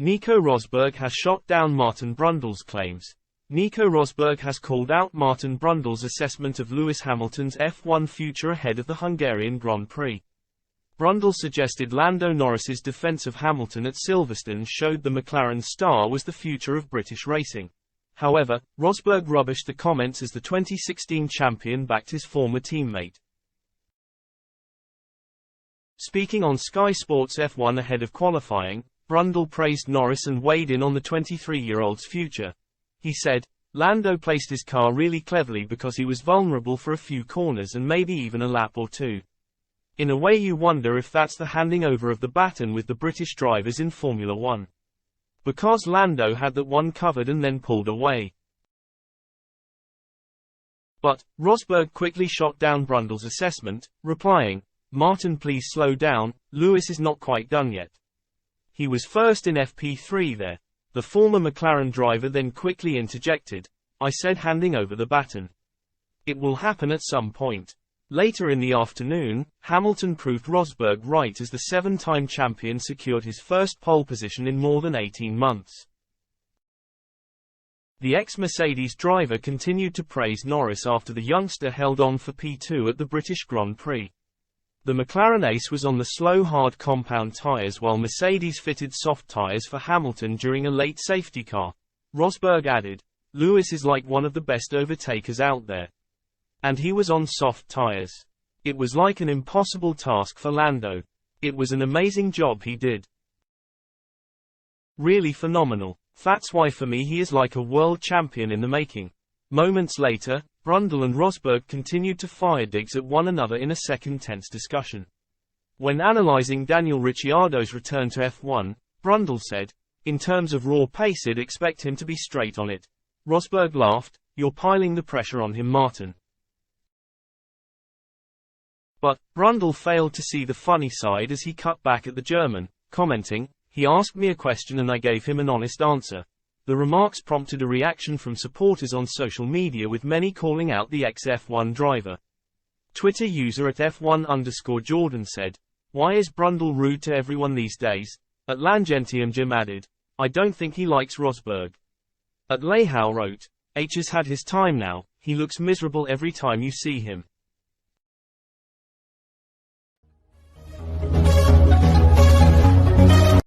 Nico Rosberg has shot down Martin Brundle's claims. Nico Rosberg has called out Martin Brundle's assessment of Lewis Hamilton's F1 future ahead of the Hungarian Grand Prix. Brundle suggested Lando Norris's defense of Hamilton at Silverstone showed the McLaren star was the future of British racing. However, Rosberg rubbished the comments as the 2016 champion backed his former teammate. Speaking on Sky Sports F1 ahead of qualifying, Brundle praised Norris and weighed in on the 23-year-old's future. He said, "Lando placed his car really cleverly because he was vulnerable for a few corners and maybe even a lap or two. In a way you wonder if that's the handing over of the baton with the British drivers in Formula One. Because Lando had that one covered and then pulled away." But, Rosberg quickly shot down Brundle's assessment, replying, "Martin, please slow down, Lewis is not quite done yet. He was first in FP3 there." The former McLaren driver then quickly interjected, "I said handing over the baton. It will happen at some point." Later in the afternoon, Hamilton proved Rosberg right as the 7-time champion secured his first pole position in more than 18 months. The ex-Mercedes driver continued to praise Norris after the youngster held on for P2 at the British Grand Prix. The McLaren ace was on the slow hard compound tyres while Mercedes fitted soft tyres for Hamilton during a late safety car. Rosberg added, "Lewis is like one of the best overtakers out there. And he was on soft tyres. It was like an impossible task for Lando. It was an amazing job he did. Really phenomenal. That's why for me he is like a world champion in the making." Moments later, Brundle and Rosberg continued to fire digs at one another in a second tense discussion. When analyzing Daniel Ricciardo's return to F1, Brundle said, "In terms of raw pace I'd expect him to be straight on it." Rosberg laughed, "You're piling the pressure on him, Martin." But, Brundle failed to see the funny side as he cut back at the German, commenting, "He asked me a question and I gave him an honest answer." The remarks prompted a reaction from supporters on social media with many calling out the ex-F1 driver. Twitter user at F1_Jordan said, "Why is Brundle rude to everyone these days?" At Langentium Jim added, "I don't think he likes Rosberg." At Lehau wrote, "H has had his time now, he looks miserable every time you see him."